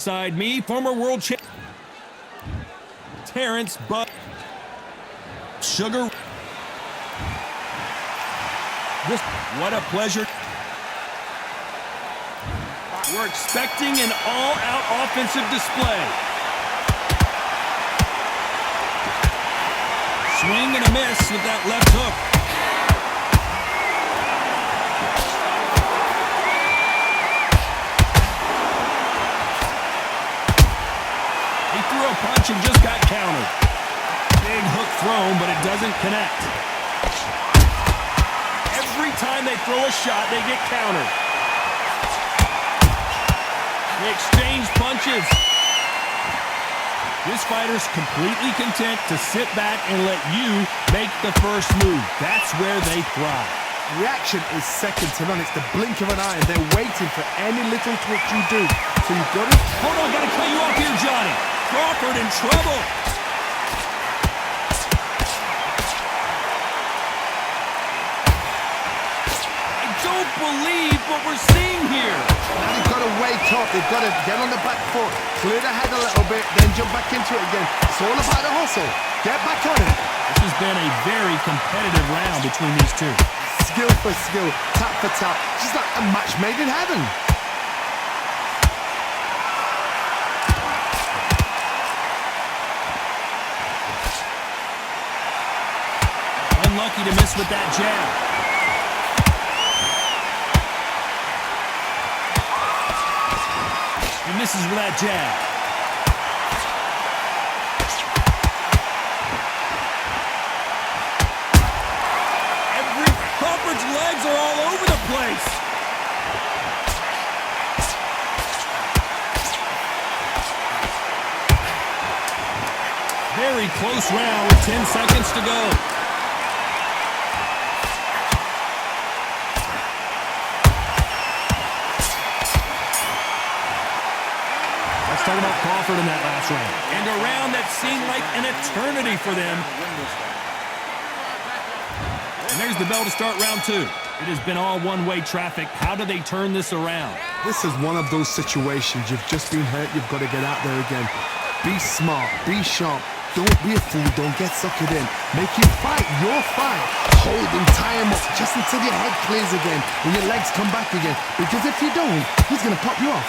Side me, former world champ Terrence Sugar. What a pleasure. We're expecting an all-out offensive display. Swing and a miss with that left hook. He threw a punch and just got countered. Big hook thrown, but it doesn't connect. Every time they throw a shot, they get countered. They exchange punches. This fighter's completely content to sit back and let you make the first move. That's where they thrive. Reaction is second to none. It's the blink of an eye, and they're waiting for any little twitch you do. So you've got to... Hold on, gotta cut you off here, Johnny. Crawford in trouble. I don't believe what we're seeing here. Now they've got to wake up. They've got to get on the back foot, clear the head a little bit, then jump back into it again. It's all about the hustle. Get back on it. This has been a very competitive round between these two. Skill for skill, tap for tap. Just like a match made in heaven. Unlucky to miss with that jab. He misses with that jab. Crawford's legs are all over the place. Very close round with 10 seconds to go. Let's talk about Crawford in that last round. And a round that seemed like an eternity for them. And there's the bell to start round two. It has been all one-way traffic. How do they turn this around? This is one of those situations. You've just been hurt. You've got to get out there again. Be smart. Be sharp. Don't be a fool. Don't get suckered in. Make him fight your fight. Hold him, tie him up just until your head clears again and your legs come back again. Because if you don't, he's going to pop you off.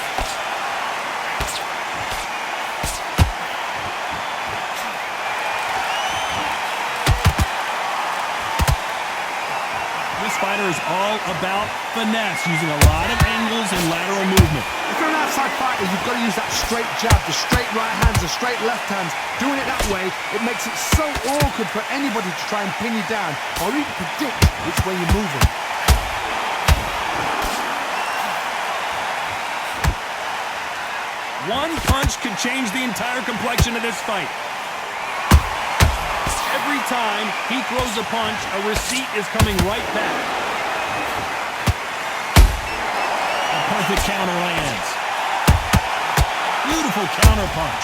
Fighter is all about finesse, using a lot of angles and lateral movement. If you're an outside fighter, you've got to use that straight jab, the straight right hands, the straight left hands. Doing it that way, it makes it so awkward for anybody to try and pin you down or even predict which way you're moving. One punch could change the entire complexion of this fight. Every time he throws a punch, a receipt is coming right back. A perfect counter lands. Beautiful counter punch.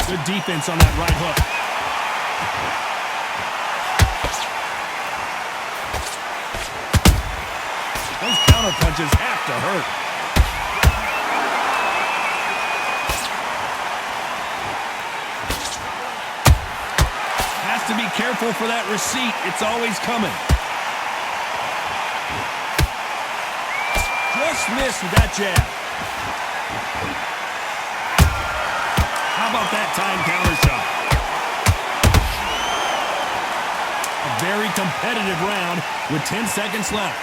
Good defense on that right hook. Those counter punches have to hurt. To be careful for that receipt. It's always coming. Just missed with that jab. How about that time counter shot? A very competitive round with 10 seconds left.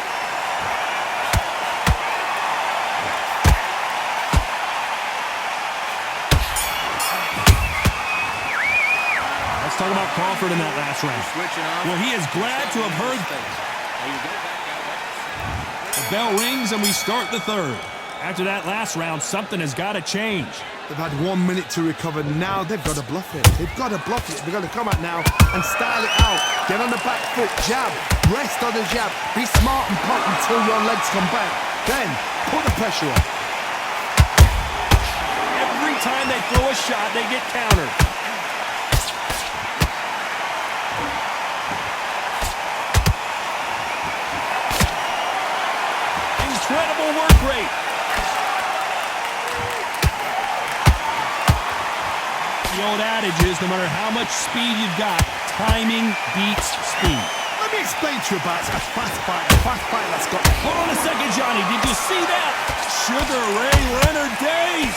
Talk about Crawford in that last round. Well, he is glad to have heard. The bell rings and we start the third. After that last round, something has got to change. They've had 1 minute to recover. Now they've got to bluff it. They've got to bluff it. They've got to come out now and style it out. Get on the back foot, jab, rest on the jab. Be smart and pump until your legs come back. Then put the pressure on. Every time they throw a shot, they get countered. incredible work rate. The old adage is, no matter how much speed you've got, timing beats speed. Let me explain to you about a fast fight that's got... Hold on a second, Johnny. Did you see that? Sugar Ray Leonard days.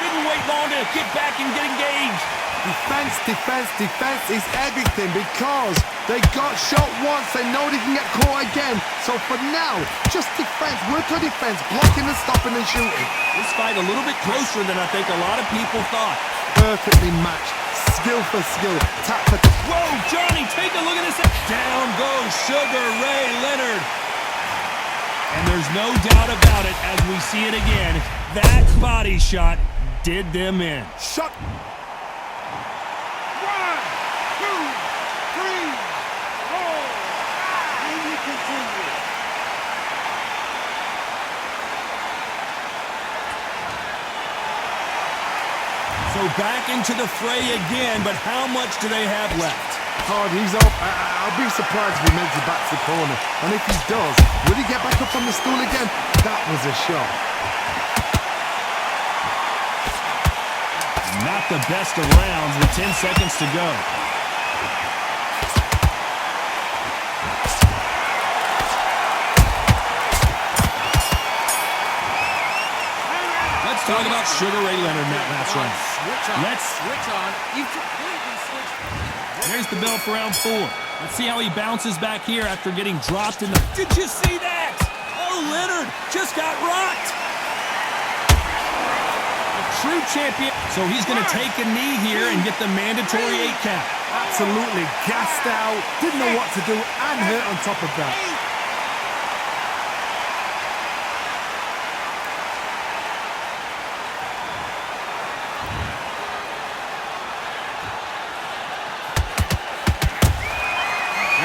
Didn't wait long to get back and get engaged. Defense is everything because they got shot once, they know they can get caught again. So for now, just defense, work on defense, blocking and stopping and shooting. This fight a little bit closer than I think a lot of people thought. Perfectly matched, skill for skill, tap for... Whoa, Johnny, take a look at this. Down goes Sugar Ray Leonard. And there's no doubt about it as we see it again. That body shot did them in. Shot. So back into the fray again, but how much do they have left? He's up. I'll be surprised if he makes it back to the corner. And if he does, will he get back up on the stool again? That was a shot. Not the best of rounds with 10 seconds to go. Let's talk about Sugar Ray Leonard in that last round. Switch on. You completely switched. There's the bell for round 4. Let's see how he bounces back here after getting dropped in the... Did you see that? Oh, Leonard just got rocked. A true champion. So he's going to take a knee here and get the mandatory 8 count. Absolutely gassed out, didn't know what to do, and hurt on top of that.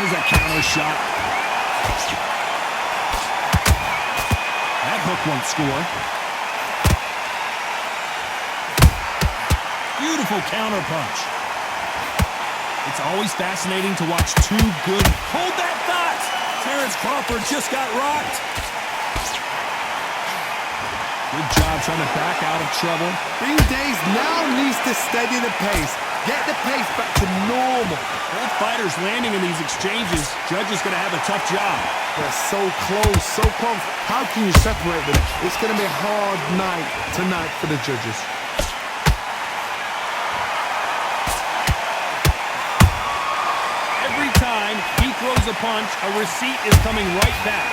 There's a counter shot. That hook won't score. Beautiful counter punch. It's always fascinating to watch two good... Hold that thought! Terrence Crawford just got rocked. Good job trying to back out of trouble. Bing Days now needs to steady the pace. Get the pace back to normal. Both fighters landing in these exchanges. Judge is going to have a tough job. They're so close, so close. How can you separate them? It's going to be a hard night tonight for the judges. Every time he throws a punch, a receipt is coming right back.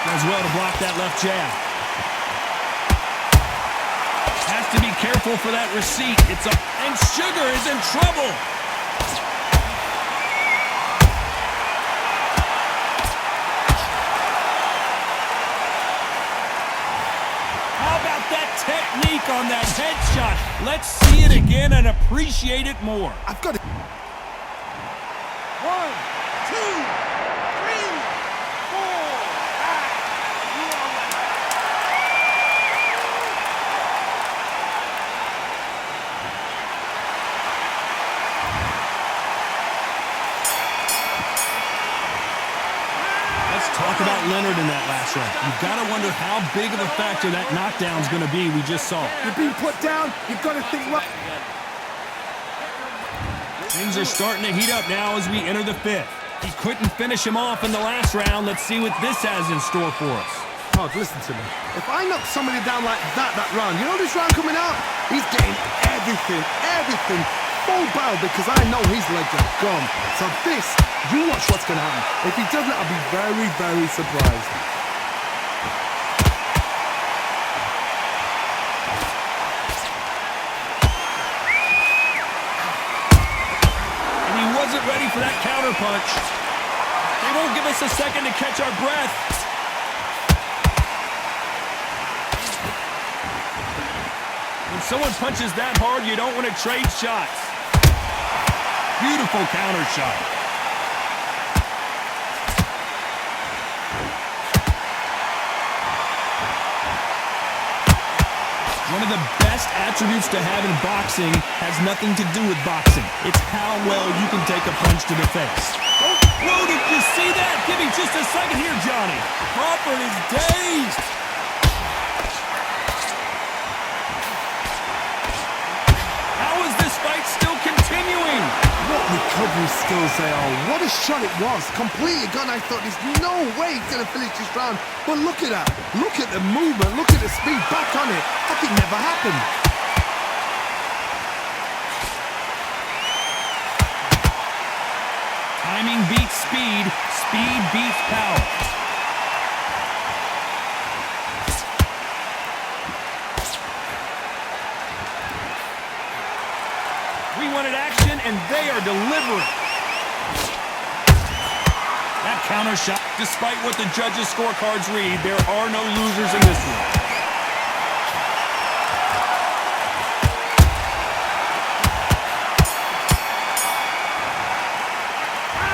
Does well to block that left jab. Has to be careful for that receipt. And Sugar is in trouble. How about that technique on that headshot? Let's see it again and appreciate it more. I've got it. 1, 2, 3, 4, 5. Let's talk about Leonard in that last round. You've got to wonder how big of a factor that knockdown's going to be we just saw. You're being put down. You've got to think right. Things are starting to heat up now as we enter the 5th. He couldn't finish him off in the last round. Let's see what this has in store for us. Todd, listen to me. If I knock somebody down like that round, you know this round coming out? He's getting everything full barrel because I know his legs are gone. So this, you watch what's going to happen. If he doesn't, I'll be very, very surprised. And he wasn't ready for that counter punch. They won't give us a second to catch our breath. When someone punches that hard, you don't want to trade shots. Beautiful counter shot. One of the best attributes to have in boxing has nothing to do with boxing. It's how well you can take a punch to the face. Whoa, did you see that? Give me just a second here, Johnny. Crawford is dazed. How is this fight still continuing? What recovery skills they are. What a shot it was. Completely gone. I thought there's no way he's going to finish this round. But look at that. Look at the movement. Look at the speed. Back on it. Like it never happened. Timing beats speed. Speed beats power. We wanted action, and they are delivering. That counter shot, despite what the judges' scorecards read, there are no losers in this one.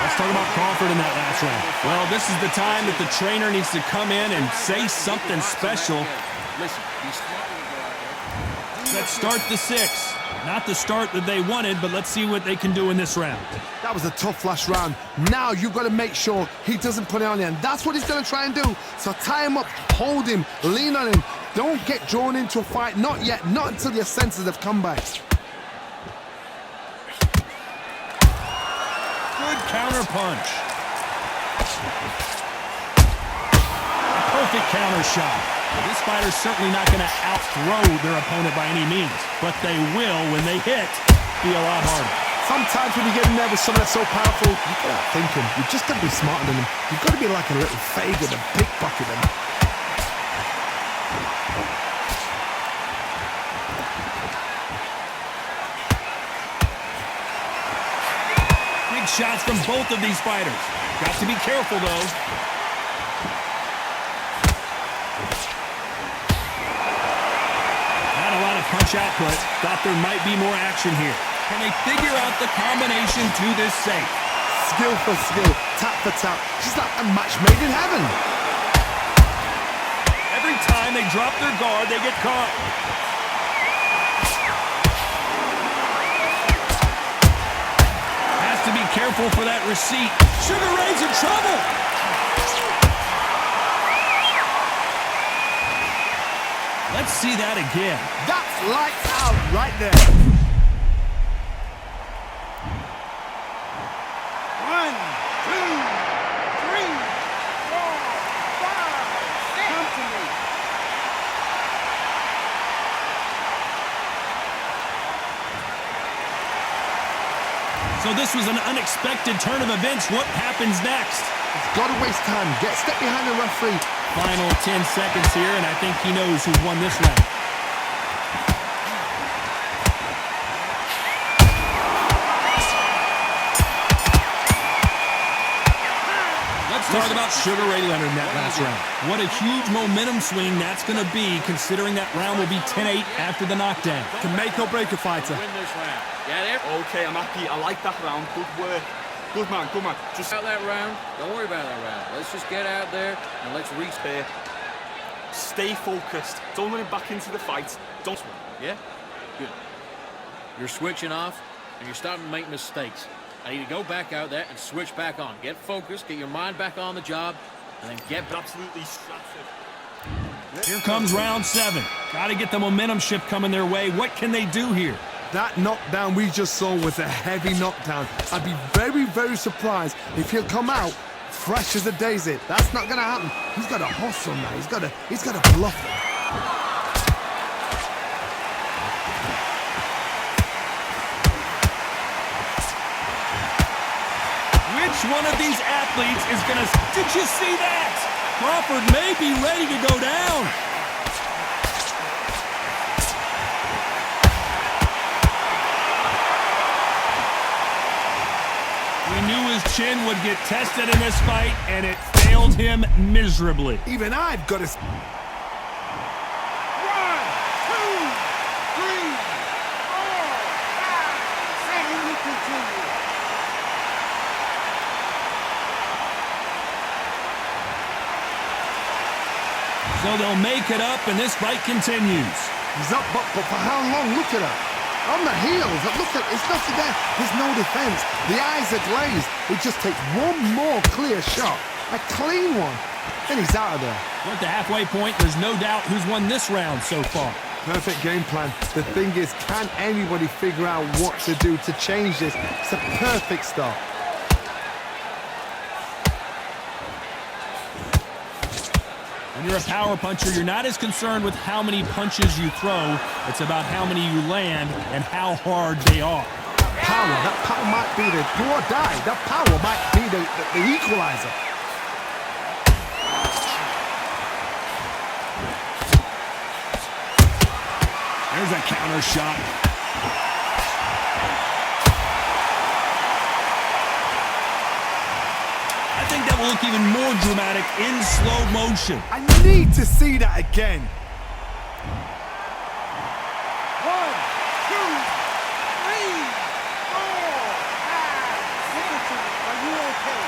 Let's talk about Crawford in that last round. Well, this is the time that the trainer needs to come in and say something special. Listen, he's smart to go out there. Let's start the sixth. Not the start that they wanted, but let's see what they can do in this round. That was a tough last round. Now you've got to make sure he doesn't put it on you, and that's what he's going to try and do. So tie him up, hold him, lean on him. Don't get drawn into a fight. Not yet. Not until your senses have come back. Good counter punch. A perfect counter shot. This fighter's certainly not going to out-throw their opponent by any means, but they will, when they hit, be a lot harder. Sometimes when you get in there with someone that's so powerful, you got to think him. You just got to be smarter than him. You've got to be like a little faggot and pickpocket him. Big shots from both of these fighters. Got to be careful, though. Punch output. Thought there might be more action here. Can they figure out the combination to this safe? Skill for skill, tap for tap. Just like a match made in heaven. Every time they drop their guard, they get caught. Has to be careful for that receipt. Sugar Ray's in trouble. Let's see that again. That's lights out right there. 1, 2, 3, 4, 5, 6. Come to me. So this was an unexpected turn of events. What happens next? He's got to waste time. Step behind the referee. Final 10 seconds here, and I think he knows who won this round. Let's talk about Sugar Ray Leonard in that last round. What a huge momentum swing that's going to be, considering that round will be 10-8 after the knockdown. Can make or break a fighter. Win this round. Get it? Okay, I'm happy. I like that round. Good work. Good man, good man. Just out that round. Don't worry about that round. Let's just get out there and let's reach there. Stay focused. Don't let him back into the fight. Don't. Yeah? Good. You're switching off and you're starting to make mistakes. I need to go back out there and switch back on. Get focused, get your mind back on the job, and then get back. Absolutely. That's it. Here comes round 7. Got to get the momentum shift coming their way. What can they do here? That knockdown we just saw was a heavy knockdown. I'd be very, very surprised if he'll come out fresh as a daisy. That's not going to happen. He's got to hustle now. He's got to bluff it. Which one of these athletes is going to... Did you see that? Crawford may be ready to go down. We knew his chin would get tested in this fight, and it failed him miserably. Even I've got to... 1, 2, 3, 4, 5, 6, and we continue. So they'll make it up, and this fight continues. He's up, but for how long? Look at her. On the heels. Look at it's nothing there. There's no defense. The eyes are glazed. It just takes one more clear shot. A clean one. Then he's out of there. We're at the halfway point. There's no doubt who's won this round so far. Perfect game plan. The thing is, can anybody figure out what to do to change this? It's a perfect start. When you're a power puncher, you're not as concerned with how many punches you throw. It's about how many you land and how hard they are. That power might be the do or die. That power might be the equalizer. There's a counter shot. I think that will look even more dramatic in slow motion. I need to see that again. 1, 2, 3, 4, 5. Are you okay?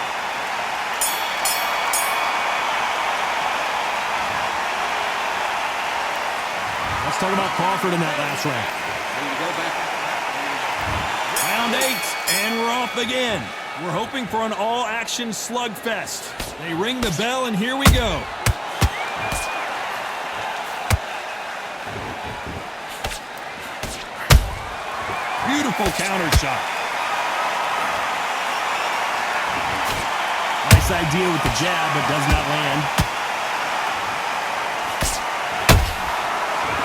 Let's talk about Crawford in that last round. Ready to go back. Round 8, and we're off again. We're hoping for an all-action slugfest. They ring the bell, and here we go. Beautiful counter shot. Nice idea with the jab, but does not land.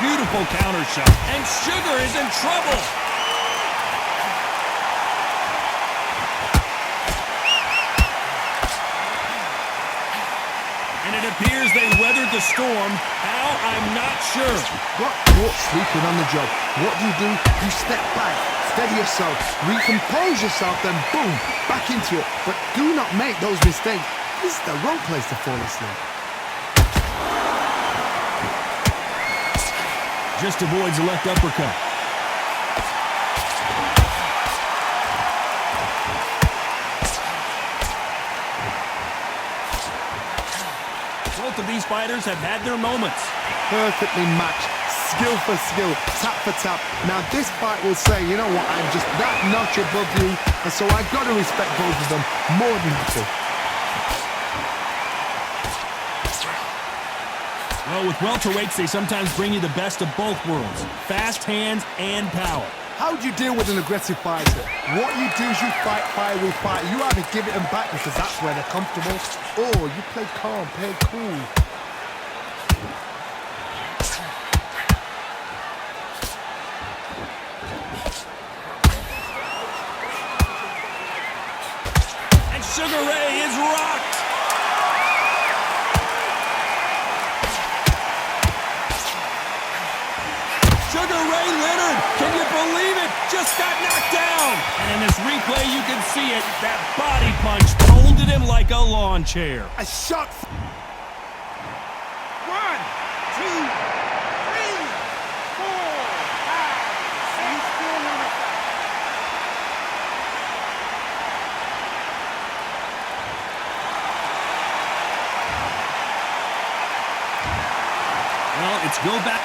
Beautiful counter shot. And Sugar is in trouble. And it appears they weathered the storm. How? I'm not sure. Got caught sleeping on the job. What do? You step back, steady yourself, recompose yourself, then boom, back into it. But do not make those mistakes. This is the wrong place to fall asleep. Just avoids the left uppercut. Both of these fighters have had their moments. Perfectly matched, skill for skill, tap for tap. Now this fight will say, you know what, I'm just that notch above you, and so I've got to respect both of them more than happy. Well, with welterweights, they sometimes bring you the best of both worlds. Fast hands and power. How do you deal with an aggressive fighter? What you do is you fight fire with fire. You either give it them back because that's where they're comfortable, or you play calm, play cool. And Sugar Ray is rocked. Sugar Ray Leonard, can you believe it? Just got knocked down. And in this replay, you can see it. That body punch folded him like a lawn chair. A shot. 1, 2, 3, 4, 5. He's still on the fight. Well, it's go back.